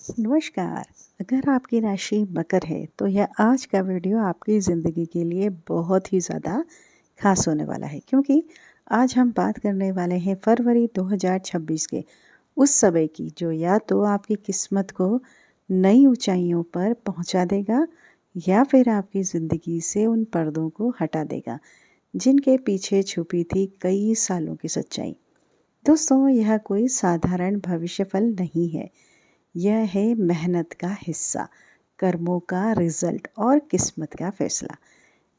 नमस्कार। अगर आपकी राशि मकर है तो यह आज का वीडियो आपकी ज़िंदगी के लिए बहुत ही ज़्यादा खास होने वाला है, क्योंकि आज हम बात करने वाले हैं फरवरी 2026 के उस समय की जो या तो आपकी किस्मत को नई ऊंचाइयों पर पहुंचा देगा या फिर आपकी ज़िंदगी से उन पर्दों को हटा देगा जिनके पीछे छुपी थी कई सालों की सच्चाई। दोस्तों, यह कोई साधारण भविष्यफल नहीं है। यह है मेहनत का हिस्सा, कर्मों का रिजल्ट और किस्मत का फैसला।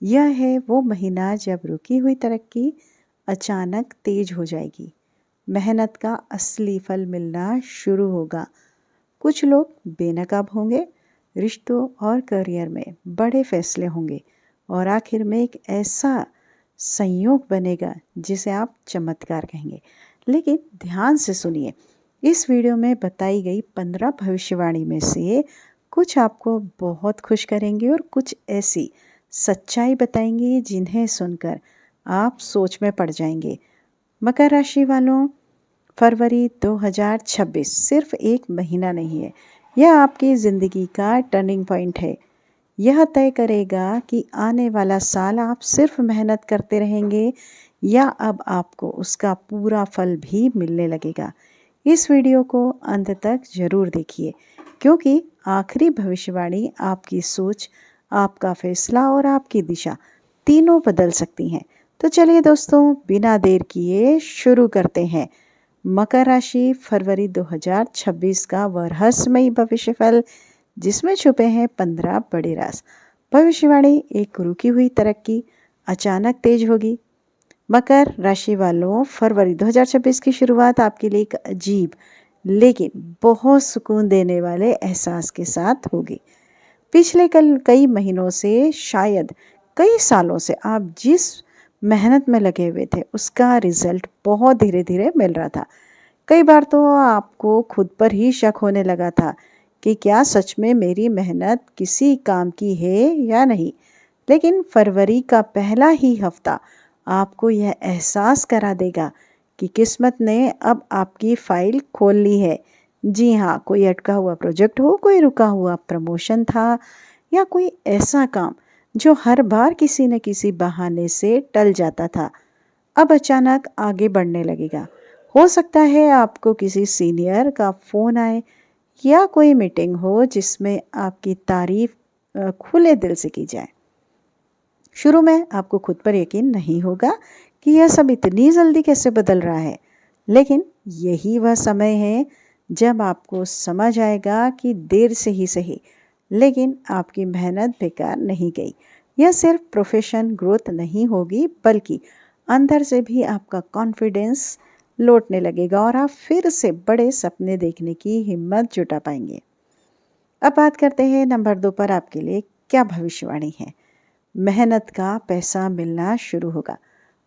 यह है वो महीना जब रुकी हुई तरक्की अचानक तेज हो जाएगी। मेहनत का असली फल मिलना शुरू होगा। कुछ लोग बेनकाब होंगे, रिश्तों और करियर में बड़े फैसले होंगे और आखिर में एक ऐसा संयोग बनेगा जिसे आप चमत्कार कहेंगे। लेकिन ध्यान से सुनिए, इस वीडियो में बताई गई 15 भविष्यवाणी में से कुछ आपको बहुत खुश करेंगे और कुछ ऐसी सच्चाई बताएंगी जिन्हें सुनकर आप सोच में पड़ जाएंगे। मकर राशि वालों, फरवरी 2026 सिर्फ एक महीना नहीं है, यह आपकी ज़िंदगी का टर्निंग पॉइंट है। यह तय करेगा कि आने वाला साल आप सिर्फ मेहनत करते रहेंगे या अब आपको उसका पूरा फल भी मिलने लगेगा। इस वीडियो को अंत तक ज़रूर देखिए, क्योंकि आखिरी भविष्यवाणी आपकी सोच, आपका फैसला और आपकी दिशा तीनों बदल सकती हैं। तो चलिए दोस्तों, बिना देर किए शुरू करते हैं। मकर राशि, फरवरी 2026 का वह रहस्यमयी भविष्यफल जिसमें छुपे हैं 15 बड़े राज। भविष्यवाणी, एक रुकी हुई तरक्की अचानक तेज होगी। मकर राशि वालों, फरवरी 2026 की शुरुआत आपके लिए एक अजीब लेकिन बहुत सुकून देने वाले एहसास के साथ होगी। पिछले कई महीनों से, शायद कई सालों से आप जिस मेहनत में लगे हुए थे उसका रिजल्ट बहुत धीरे धीरे मिल रहा था। कई बार तो आपको खुद पर ही शक होने लगा था कि क्या सच में मेरी मेहनत किसी काम की है या नहीं। लेकिन फरवरी का पहला ही हफ्ता आपको यह एहसास करा देगा कि किस्मत ने अब आपकी फाइल खोल ली है। जी हाँ, कोई अटका हुआ प्रोजेक्ट हो, कोई रुका हुआ प्रमोशन था या कोई ऐसा काम जो हर बार किसी न किसी बहाने से टल जाता था, अब अचानक आगे बढ़ने लगेगा। हो सकता है आपको किसी सीनियर का फ़ोन आए या कोई मीटिंग हो जिसमें आपकी तारीफ खुले दिल से की जाए। शुरू में आपको खुद पर यकीन नहीं होगा कि यह सब इतनी जल्दी कैसे बदल रहा है, लेकिन यही वह समय है जब आपको समझ आएगा कि देर से ही सही, लेकिन आपकी मेहनत बेकार नहीं गई। यह सिर्फ प्रोफेशन ग्रोथ नहीं होगी, बल्कि अंदर से भी आपका कॉन्फिडेंस लौटने लगेगा और आप फिर से बड़े सपने देखने की हिम्मत जुटा पाएंगे। अब बात करते हैं नंबर 2 पर आपके लिए क्या भविष्यवाणी है। मेहनत का पैसा मिलना शुरू होगा।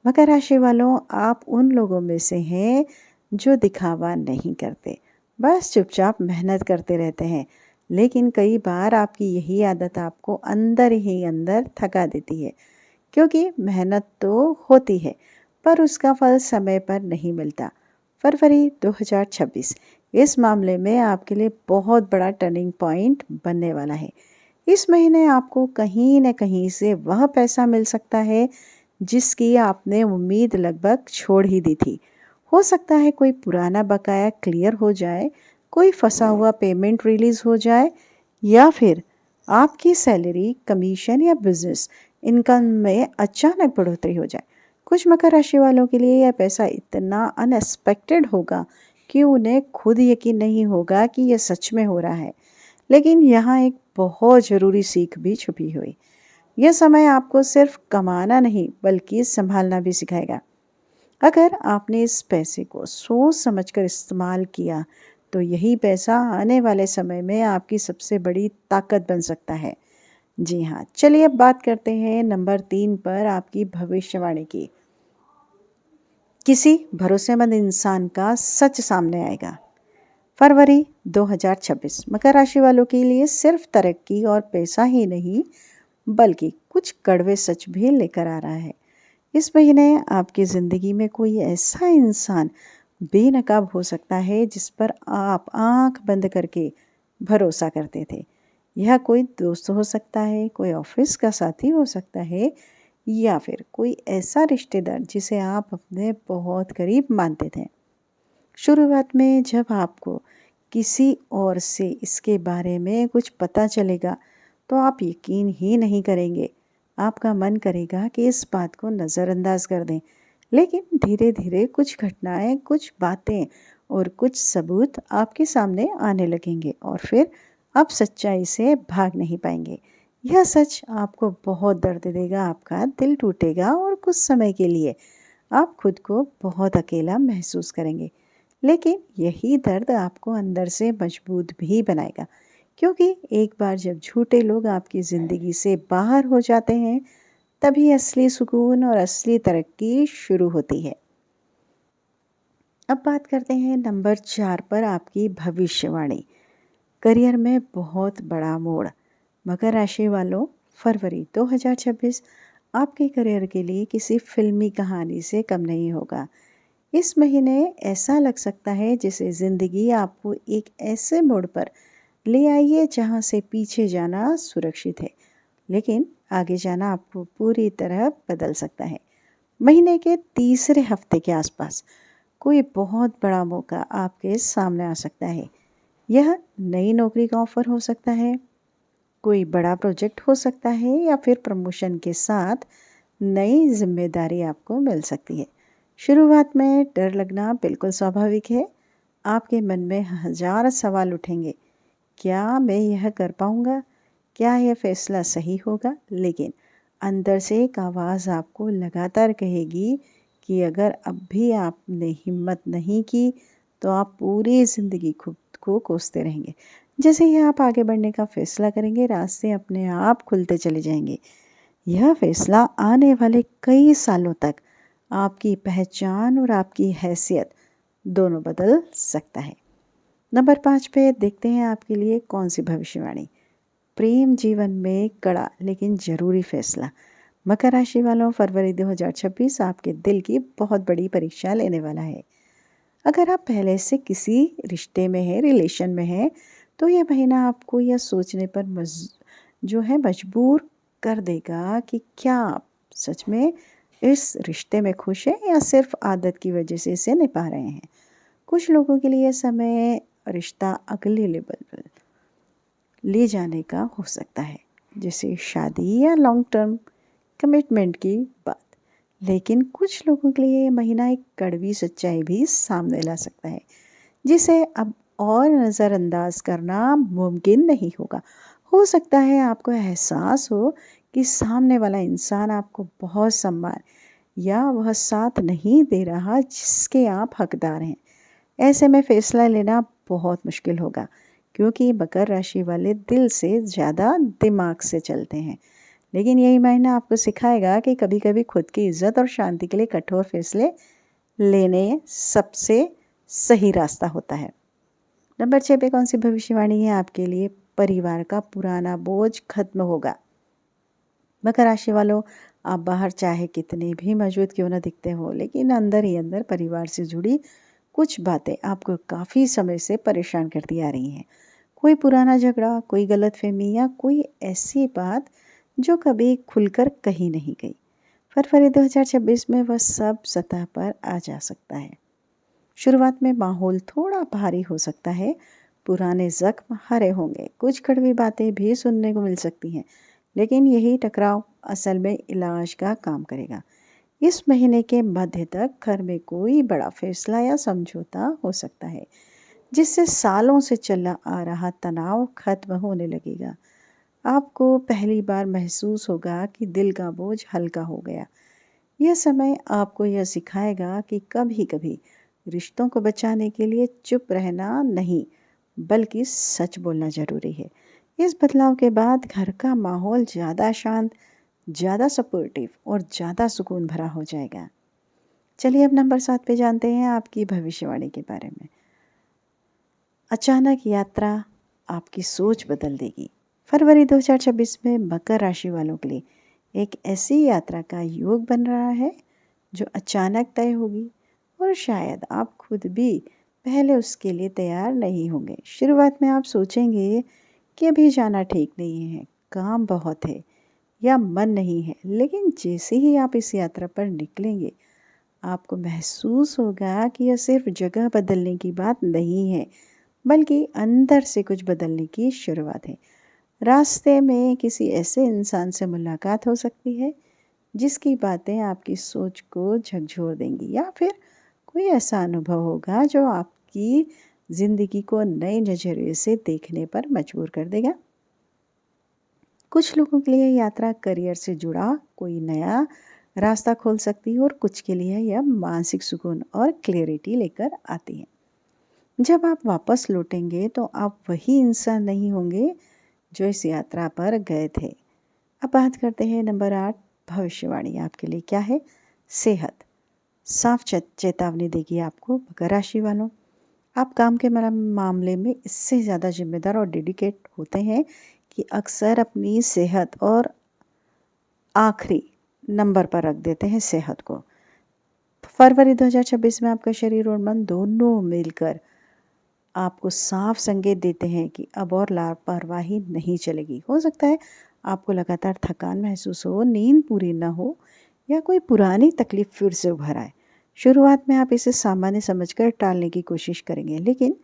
मकर राशि वालों, आप उन लोगों में से हैं जो दिखावा नहीं करते, बस चुपचाप मेहनत करते रहते हैं। लेकिन कई बार आपकी यही आदत आपको अंदर ही अंदर थका देती है, क्योंकि मेहनत तो होती है पर उसका फल समय पर नहीं मिलता। फरवरी 2026 इस मामले में आपके लिए बहुत बड़ा टर्निंग पॉइंट बनने वाला है। इस महीने आपको कहीं न कहीं से वह पैसा मिल सकता है जिसकी आपने उम्मीद लगभग छोड़ ही दी थी। हो सकता है कोई पुराना बकाया क्लियर हो जाए, कोई फंसा हुआ पेमेंट रिलीज हो जाए या फिर आपकी सैलरी, कमीशन या बिजनेस इनकम में अचानक बढ़ोतरी हो जाए। कुछ मकर राशि वालों के लिए यह पैसा इतना अनएक्सपेक्टेड होगा कि उन्हें खुद यकीन नहीं होगा कि यह सच में हो रहा है। लेकिन यहाँ एक बहुत ज़रूरी सीख भी छुपी हुई। यह समय आपको सिर्फ कमाना नहीं बल्कि संभालना भी सिखाएगा। अगर आपने इस पैसे को सोच समझकर इस्तेमाल किया तो यही पैसा आने वाले समय में आपकी सबसे बड़ी ताकत बन सकता है। जी हाँ, चलिए अब बात करते हैं नंबर 3 पर आपकी भविष्यवाणी की। किसी भरोसेमंद इंसान का सच सामने आएगा। फरवरी 2026 मकर राशि वालों के लिए सिर्फ तरक्की और पैसा ही नहीं बल्कि कुछ कड़वे सच भी लेकर आ रहा है। इस महीने आपकी ज़िंदगी में कोई ऐसा इंसान बेनकाब हो सकता है जिस पर आप आंख बंद करके भरोसा करते थे। यह कोई दोस्त हो सकता है, कोई ऑफिस का साथी हो सकता है, या फिर कोई ऐसा रिश्तेदार जिसे आप अपने बहुत करीब मानते थे। शुरुआत में जब आपको किसी और से इसके बारे में कुछ पता चलेगा तो आप यकीन ही नहीं करेंगे। आपका मन करेगा कि इस बात को नज़रअंदाज कर दें। लेकिन धीरे धीरे कुछ घटनाएं, कुछ बातें और कुछ सबूत आपके सामने आने लगेंगे और फिर आप सच्चाई से भाग नहीं पाएंगे। यह सच आपको बहुत दर्द देगा, आपका दिल टूटेगा और कुछ समय के लिए आप खुद को बहुत अकेला महसूस करेंगे। लेकिन यही दर्द आपको अंदर से मजबूत भी बनाएगा, क्योंकि एक बार जब झूठे लोग आपकी ज़िंदगी से बाहर हो जाते हैं, तभी असली सुकून और असली तरक्की शुरू होती है। अब बात करते हैं नंबर 4 पर, आपकी भविष्यवाणी। करियर में बहुत बड़ा मोड़। मकर राशि वालों, फरवरी 2026 आपके करियर के लिए किसी फिल्मी कहानी से कम नहीं होगा। इस महीने ऐसा लग सकता है जैसे ज़िंदगी आपको एक ऐसे मोड़ पर ले आई है जहाँ से पीछे जाना सुरक्षित है, लेकिन आगे जाना आपको पूरी तरह बदल सकता है। महीने के तीसरे हफ्ते के आसपास कोई बहुत बड़ा मौका आपके सामने आ सकता है। यह नई नौकरी का ऑफर हो सकता है, कोई बड़ा प्रोजेक्ट हो सकता है, या फिर प्रमोशन के साथ नई जिम्मेदारी आपको मिल सकती है। शुरुआत में डर लगना बिल्कुल स्वाभाविक है। आपके मन में हजार सवाल उठेंगे। क्या मैं यह कर पाऊंगा? क्या यह फैसला सही होगा? लेकिन अंदर से एक आवाज़ आपको लगातार कहेगी कि अगर अब भी आपने हिम्मत नहीं की तो आप पूरी ज़िंदगी खुद को कोसते रहेंगे। जैसे ही आप आगे बढ़ने का फैसला करेंगे, रास्ते अपने आप खुलते चले जाएंगे। यह फैसला आने वाले कई सालों तक आपकी पहचान और आपकी हैसियत दोनों बदल सकता है। नंबर 5 पे देखते हैं आपके लिए कौन सी भविष्यवाणी। प्रेम जीवन में कड़ा लेकिन ज़रूरी फैसला। मकर राशि वालों, फरवरी 2026 आपके दिल की बहुत बड़ी परीक्षा लेने वाला है। अगर आप पहले से किसी रिश्ते में हैं, रिलेशन में हैं, तो यह महीना आपको यह सोचने पर मजबूर कर देगा कि क्या आप सच में इस रिश्ते में खुश हैं या सिर्फ आदत की वजह से इसे निभा रहे हैं। कुछ लोगों के लिए समय रिश्ता अगले लेवल पर ले जाने का हो सकता है, जैसे शादी या लॉन्ग टर्म कमिटमेंट की बात। लेकिन कुछ लोगों के लिए ये महीना एक कड़वी सच्चाई भी सामने ला सकता है, जिसे अब और नज़रअंदाज करना मुमकिन नहीं होगा। हो सकता है आपको एहसास हो कि सामने वाला इंसान आपको बहुत सम्मान या वह साथ नहीं दे रहा जिसके आप हकदार हैं। ऐसे में फैसला लेना बहुत मुश्किल होगा, क्योंकि मकर राशि वाले दिल से ज़्यादा दिमाग से चलते हैं। लेकिन यही महीना आपको सिखाएगा कि कभी कभी खुद की इज्जत और शांति के लिए कठोर फैसले लेने सबसे सही रास्ता होता है। नंबर 6 पे कौन सी भविष्यवाणी है आपके लिए? परिवार का पुराना बोझ खत्म होगा। मकर राशि वालों, आप बाहर चाहे कितने भी मौजूद क्यों न दिखते हो, लेकिन अंदर ही अंदर परिवार से जुड़ी कुछ बातें आपको काफ़ी समय से परेशान करती आ रही हैं। कोई पुराना झगड़ा, कोई गलतफहमी या कोई ऐसी बात जो कभी खुलकर कही नहीं गई। फरवरी 2026 में वह सब सतह पर आ जा सकता है। शुरुआत में माहौल थोड़ा भारी हो सकता है, पुराने जख्म हरे होंगे, कुछ कड़वी बातें भी सुनने को मिल सकती हैं, लेकिन यही टकराव असल में इलाज का काम करेगा। इस महीने के मध्य तक घर में कोई बड़ा फैसला या समझौता हो सकता है, जिससे सालों से चला आ रहा तनाव खत्म होने लगेगा। आपको पहली बार महसूस होगा कि दिल का बोझ हल्का हो गया। यह समय आपको यह सिखाएगा कि कभी कभी रिश्तों को बचाने के लिए चुप रहना नहीं, बल्कि सच बोलना ज़रूरी है। इस बदलाव के बाद घर का माहौल ज़्यादा शांत, ज़्यादा सपोर्टिव और ज़्यादा सुकून भरा हो जाएगा। चलिए अब नंबर 7 पे जानते हैं आपकी भविष्यवाणी के बारे में। अचानक यात्रा आपकी सोच बदल देगी। फरवरी 2026 में मकर राशि वालों के लिए एक ऐसी यात्रा का योग बन रहा है जो अचानक तय होगी और शायद आप खुद भी पहले उसके लिए तैयार नहीं होंगे। शुरुआत में आप सोचेंगे कि अभी जाना ठीक नहीं है, काम बहुत है या मन नहीं है, लेकिन जैसे ही आप इस यात्रा पर निकलेंगे आपको महसूस होगा कि यह सिर्फ जगह बदलने की बात नहीं है, बल्कि अंदर से कुछ बदलने की शुरुआत है। रास्ते में किसी ऐसे इंसान से मुलाकात हो सकती है जिसकी बातें आपकी सोच को झकझोर देंगी, या फिर कोई ऐसा अनुभव होगा जो आपकी ज़िंदगी को नए नज़रिए से देखने पर मजबूर कर देगा। कुछ लोगों के लिए यात्रा करियर से जुड़ा कोई नया रास्ता खोल सकती है और कुछ के लिए यह मानसिक सुकून और क्लैरिटी लेकर आती है। जब आप वापस लौटेंगे तो आप वही इंसान नहीं होंगे जो इस यात्रा पर गए थे। अब बात करते हैं नंबर 8, भविष्यवाणी आपके लिए क्या है। सेहत साफ चेतावनी देगी आपको। मकर राशि वालों, आप काम के मामले में इससे ज़्यादा जिम्मेदार और डेडिकेट होते हैं कि अक्सर अपनी सेहत और आखिरी नंबर पर रख देते हैं सेहत को। फरवरी 2026 में आपका शरीर और मन दोनों मिलकर आपको साफ संकेत देते हैं कि अब और लापरवाही नहीं चलेगी। हो सकता है आपको लगातार थकान महसूस हो, नींद पूरी न हो या कोई पुरानी तकलीफ फिर से उभर आए। शुरुआत में आप इसे सामान्य समझकर टालने की कोशिश करेंगे, लेकिन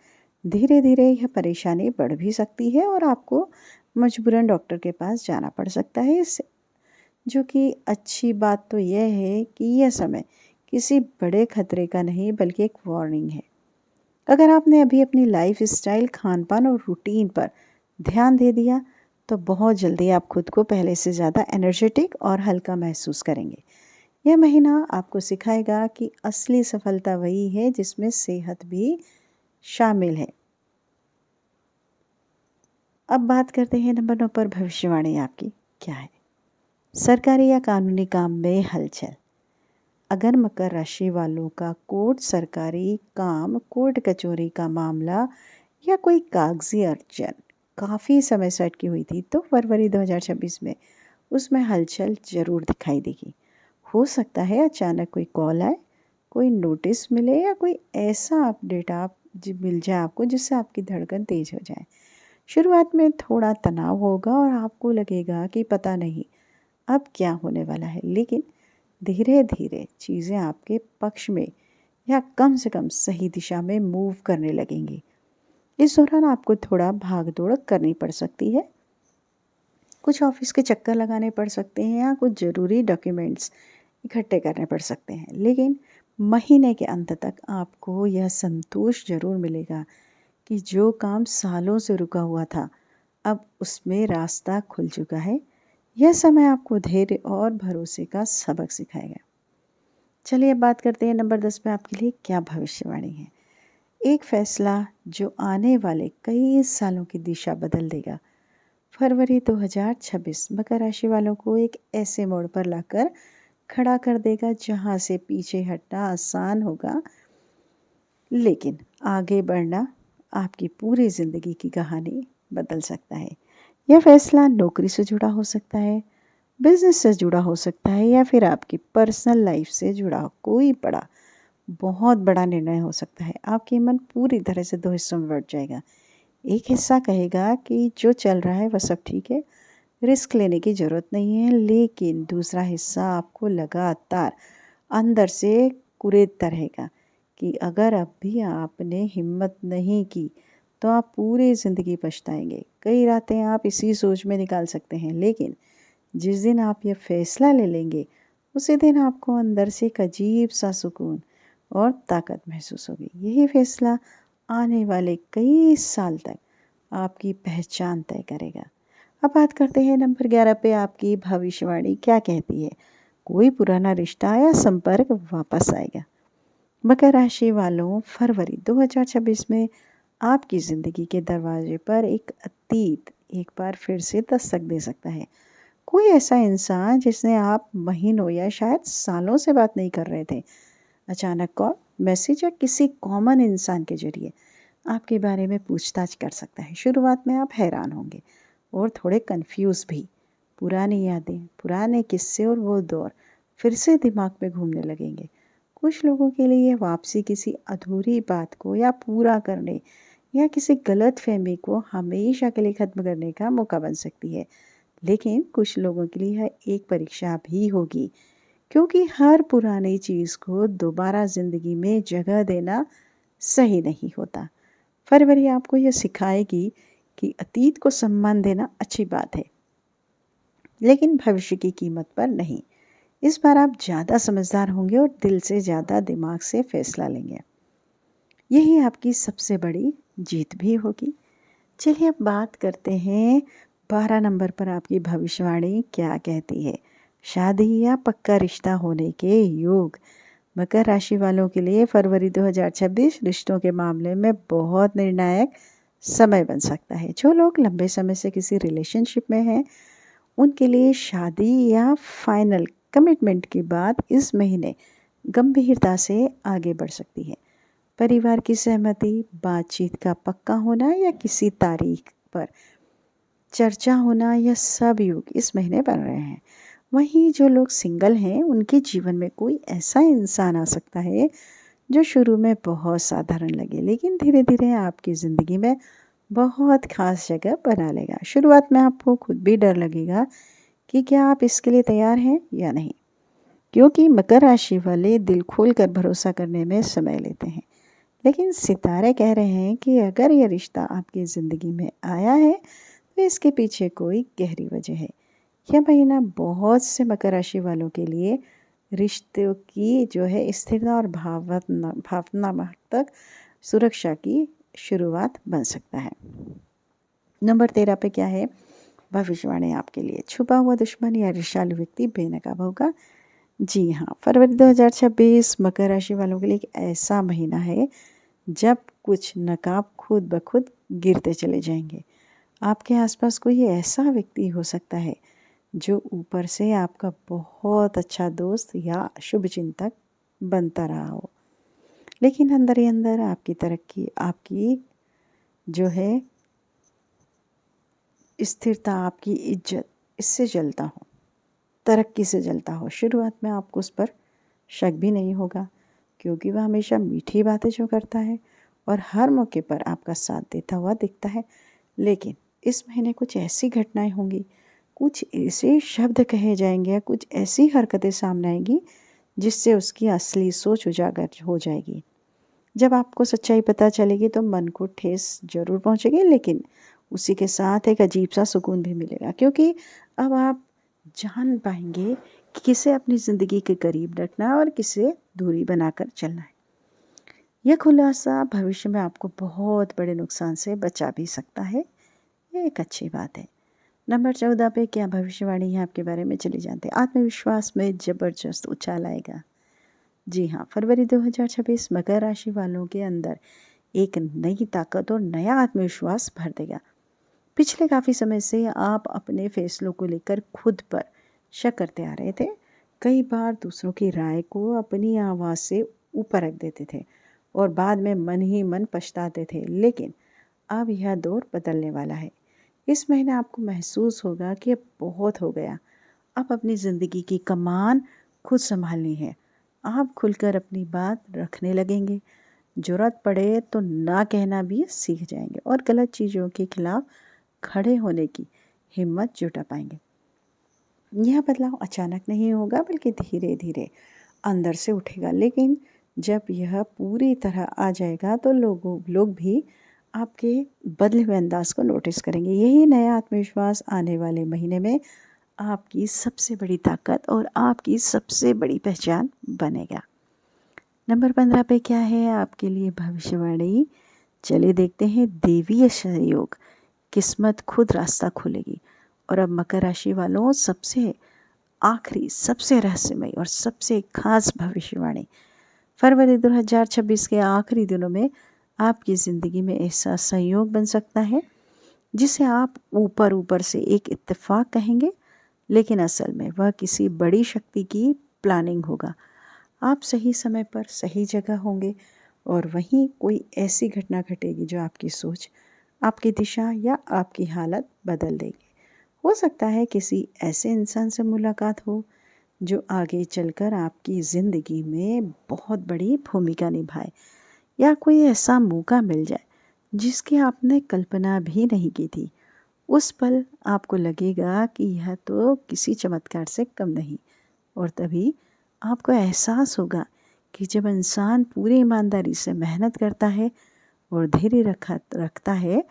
धीरे धीरे यह परेशानी बढ़ भी सकती है और आपको मजबूरन डॉक्टर के पास जाना पड़ सकता है। इससे जो कि अच्छी बात तो यह है कि यह समय किसी बड़े खतरे का नहीं बल्कि एक वार्निंग है। अगर आपने अभी अपनी लाइफ स्टाइल, खान पान और रूटीन पर ध्यान दे दिया तो बहुत जल्दी आप खुद को पहले से ज़्यादा एनर्जेटिक और हल्का महसूस करेंगे। यह महीना आपको सिखाएगा कि असली सफलता वही है जिसमें सेहत भी शामिल है। अब बात करते हैं नंबर 9 पर, भविष्यवाणी आपकी क्या है। सरकारी या कानूनी काम में हलचल। अगर मकर राशि वालों का कोर्ट सरकारी काम, कोर्ट कचौरी का मामला या कोई कागजी अर्जन काफ़ी समय से अटकी हुई थी तो फरवरी 2026 में उसमें हलचल ज़रूर दिखाई देगी। हो सकता है अचानक कोई कॉल आए, कोई नोटिस मिले या कोई ऐसा अपडेट आप मिल जाए आपको जिससे आपकी धड़कन तेज़ हो जाए। शुरुआत में थोड़ा तनाव होगा और आपको लगेगा कि पता नहीं अब क्या होने वाला है, लेकिन धीरे धीरे चीज़ें आपके पक्ष में या कम से कम सही दिशा में मूव करने लगेंगी। इस दौरान आपको थोड़ा भाग दौड़ करनी पड़ सकती है, कुछ ऑफिस के चक्कर लगाने पड़ सकते हैं या कुछ ज़रूरी डॉक्यूमेंट्स इकट्ठे करने पड़ सकते हैं, लेकिन महीने के अंत तक आपको यह संतोष ज़रूर मिलेगा कि जो काम सालों से रुका हुआ था अब उसमें रास्ता खुल चुका है। यह समय आपको धैर्य और भरोसे का सबक सिखाएगा। चलिए अब बात करते हैं नंबर 10 पे आपके लिए क्या भविष्यवाणी है। एक फैसला जो आने वाले कई सालों की दिशा बदल देगा। फरवरी 2026 मकर राशि वालों को एक ऐसे मोड़ पर लाकर खड़ा कर देगा जहां से पीछे हटना आसान होगा, लेकिन आगे बढ़ना आपकी पूरी ज़िंदगी की कहानी बदल सकता है। यह फैसला नौकरी से जुड़ा हो सकता है, बिजनेस से जुड़ा हो सकता है या फिर आपकी पर्सनल लाइफ से जुड़ा कोई बहुत बड़ा निर्णय हो सकता है। आपकी मन पूरी तरह से दो हिस्सों में बट जाएगा। एक हिस्सा कहेगा कि जो चल रहा है वह सब ठीक है, रिस्क लेने की ज़रूरत नहीं है, लेकिन दूसरा हिस्सा आपको लगातार अंदर से कुरेदता रहेगा कि अगर अब भी आपने हिम्मत नहीं की तो आप पूरी ज़िंदगी पछताएंगे। कई रातें आप इसी सोच में निकाल सकते हैं, लेकिन जिस दिन आप ये फैसला ले लेंगे उसी दिन आपको अंदर से एक अजीब सा सुकून और ताकत महसूस होगी। यही फैसला आने वाले कई साल तक आपकी पहचान तय करेगा। अब बात करते हैं नंबर 11 पे, आपकी भविष्यवाणी क्या कहती है। कोई पुराना रिश्ता या संपर्क वापस आएगा। मकर राशि वालों, फरवरी 2026 में आपकी ज़िंदगी के दरवाजे पर एक अतीत एक बार फिर से दस्तक दे सकता है। कोई ऐसा इंसान जिसने आप महीनों या शायद सालों से बात नहीं कर रहे थे, अचानक कॉल, मैसेज या किसी कॉमन इंसान के जरिए आपके बारे में पूछताछ कर सकता है। शुरुआत में आप हैरान होंगे और थोड़े कंफ्यूज भी। पुरानी यादें, पुराने किस्से और वो दौर फिर से दिमाग में घूमने लगेंगे। कुछ लोगों के लिए वापसी किसी अधूरी बात को या पूरा करने या किसी गलत फहमी को हमेशा के लिए ख़त्म करने का मौका बन सकती है। लेकिन कुछ लोगों के लिए यह एक परीक्षा भी होगी, क्योंकि हर पुरानी चीज़ को दोबारा ज़िंदगी में जगह देना सही नहीं होता। फरवरी आपको यह सिखाएगी कि अतीत को सम्मान देना अच्छी बात है, लेकिन भविष्य की कीमत पर नहीं। इस बार आप ज़्यादा समझदार होंगे और दिल से ज़्यादा दिमाग से फैसला लेंगे। यही आपकी सबसे बड़ी जीत भी होगी। चलिए अब बात करते हैं 12 नंबर पर आपकी भविष्यवाणी क्या कहती है। शादी या पक्का रिश्ता होने के योग। मकर राशि वालों के लिए फरवरी 2026 रिश्तों के मामले में बहुत निर्णायक समय बन सकता है। जो लोग लंबे समय से किसी रिलेशनशिप में हैं, उनके लिए शादी या फाइनल कमिटमेंट की बात इस महीने गंभीरता से आगे बढ़ सकती है। परिवार की सहमति, बातचीत का पक्का होना या किसी तारीख पर चर्चा होना, यह सब योग इस महीने बन रहे हैं। वहीं जो लोग सिंगल हैं, उनके जीवन में कोई ऐसा इंसान आ सकता है जो शुरू में बहुत साधारण लगे, लेकिन धीरे धीरे आपकी ज़िंदगी में बहुत खास जगह बना लेगा। शुरुआत में आपको खुद भी डर लगेगा कि क्या आप इसके लिए तैयार हैं या नहीं, क्योंकि मकर राशि वाले दिल खोलकर भरोसा करने में समय लेते हैं। लेकिन सितारे कह रहे हैं कि अगर यह रिश्ता आपकी ज़िंदगी में आया है तो इसके पीछे कोई गहरी वजह है। यह महीना बहुत से मकर राशि वालों के लिए रिश्तों की जो है स्थिरता और भावनात्मक सुरक्षा की शुरुआत बन सकता है। नंबर 13 पे क्या है भविष्यवाणी आपके लिए। छुपा हुआ दुश्मन या ईर्ष्यालु व्यक्ति बेनकाब होगा। जी हाँ, फरवरी 2026 मकर राशि वालों के लिए एक ऐसा महीना है जब कुछ नकाब खुद ब खुद गिरते चले जाएंगे। आपके आसपास कोई ऐसा व्यक्ति हो सकता है जो ऊपर से आपका बहुत अच्छा दोस्त या शुभचिंतक बनता रहा हो, लेकिन अंदर ही अंदर आपकी तरक्की, आपकी जो है स्थिरता, आपकी इज्जत इससे जलता हो, तरक्की से जलता हो। शुरुआत में आपको उस पर शक भी नहीं होगा, क्योंकि वह हमेशा मीठी बातें जो करता है और हर मौके पर आपका साथ देता हुआ दिखता है। लेकिन इस महीने कुछ ऐसी घटनाएं होंगी, कुछ ऐसे शब्द कहे जाएंगे या कुछ ऐसी हरकतें सामने आएंगी जिससे उसकी असली सोच उजागर हो जाएगी। जब आपको सच्चाई पता चलेगी तो मन को ठेस जरूर पहुंचेगी, लेकिन उसी के साथ एक अजीब सा सुकून भी मिलेगा, क्योंकि अब आप जान पाएंगे कि किसे अपनी ज़िंदगी के करीब रखना है और किसे दूरी बनाकर चलना है। यह खुलासा भविष्य में आपको बहुत बड़े नुकसान से बचा भी सकता है। ये एक अच्छी बात है। नंबर 14 पे क्या भविष्यवाणी है आपके बारे में, चली जानते हैं। आत्मविश्वास में ज़बरदस्त उछाल आएगा। जी हाँ, फरवरी 2026 मकर राशि वालों के अंदर एक नई ताकत और नया आत्मविश्वास भर देगा। पिछले काफ़ी समय से आप अपने फैसलों को लेकर खुद पर शक करते आ रहे थे। कई बार दूसरों की राय को अपनी आवाज़ से ऊपर रख देते थे और बाद में मन ही मन पछताते थे, लेकिन अब यह दौर बदलने वाला है। इस महीने आपको महसूस होगा कि अब बहुत हो गया, अब अपनी ज़िंदगी की कमान खुद संभालनी है। आप खुलकर अपनी बात रखने लगेंगे, ज़रूरत पड़े तो ना कहना भी सीख जाएंगे और गलत चीज़ों के खिलाफ खड़े होने की हिम्मत जुटा पाएंगे। यह बदलाव अचानक नहीं होगा, बल्कि धीरे धीरे अंदर से उठेगा, लेकिन जब यह पूरी तरह आ जाएगा तो लोग भी आपके बदले हुए अंदाज को नोटिस करेंगे। यही नया आत्मविश्वास आने वाले महीने में आपकी सबसे बड़ी ताकत और आपकी सबसे बड़ी पहचान बनेगा। नंबर 15 पे क्या है आपके लिए भविष्यवाणी, चलिए देखते हैं। देवीय सहयोग, किस्मत खुद रास्ता खोलेगी। और अब मकर राशि वालों, सबसे आखिरी, सबसे रहस्यमय और सबसे खास भविष्यवाणी। फरवरी 2026 के आखिरी दिनों में आपकी ज़िंदगी में ऐसा संयोग बन सकता है जिसे आप ऊपर ऊपर से एक इत्तेफाक कहेंगे, लेकिन असल में वह किसी बड़ी शक्ति की प्लानिंग होगा। आप सही समय पर सही जगह होंगे और वहीं कोई ऐसी घटना घटेगी जो आपकी सोच, आपकी दिशा या आपकी हालत बदल देगी। हो सकता है किसी ऐसे इंसान से मुलाकात हो जो आगे चलकर आपकी ज़िंदगी में बहुत बड़ी भूमिका निभाए, या कोई ऐसा मौका मिल जाए जिसकी आपने कल्पना भी नहीं की थी। उस पल आपको लगेगा कि यह तो किसी चमत्कार से कम नहीं, और तभी आपको एहसास होगा कि जब इंसान पूरी ईमानदारी से मेहनत करता है और धैर्य रखता है,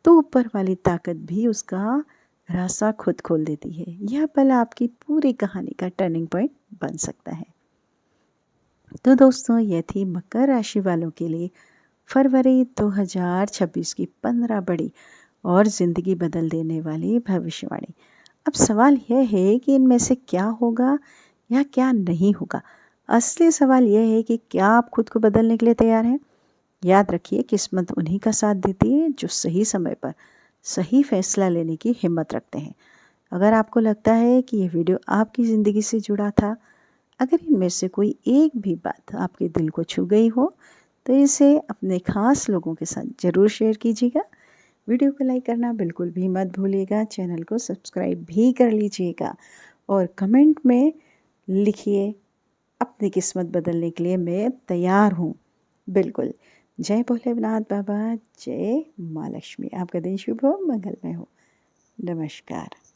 तो ऊपर वाली ताकत भी उसका रास्ता खुद खोल देती है। यह पल आपकी पूरी कहानी का टर्निंग पॉइंट बन सकता है। तो दोस्तों, यह थी मकर राशि वालों के लिए फरवरी 2026 की 15 बड़ी और ज़िंदगी बदल देने वाली भविष्यवाणी। अब सवाल यह है कि इनमें से क्या होगा या क्या नहीं होगा। असली सवाल यह है कि क्या आप खुद को बदलने के लिए तैयार हैं। याद रखिए, किस्मत उन्हीं का साथ देती है जो सही समय पर सही फैसला लेने की हिम्मत रखते हैं। अगर आपको लगता है कि यह वीडियो आपकी ज़िंदगी से जुड़ा था, अगर इनमें से कोई एक भी बात आपके दिल को छू गई हो, तो इसे अपने खास लोगों के साथ ज़रूर शेयर कीजिएगा। वीडियो को लाइक करना बिल्कुल भी मत भूलिएगा। चैनल को सब्सक्राइब भी कर लीजिएगा और कमेंट में लिखिए, अपनी किस्मत बदलने के लिए मैं तैयार हूँ। बिल्कुल। जय भोलेनाथ बाबा, जय माँ लक्ष्मी। आपका दिन शुभ हो, मंगलमय हो। नमस्कार।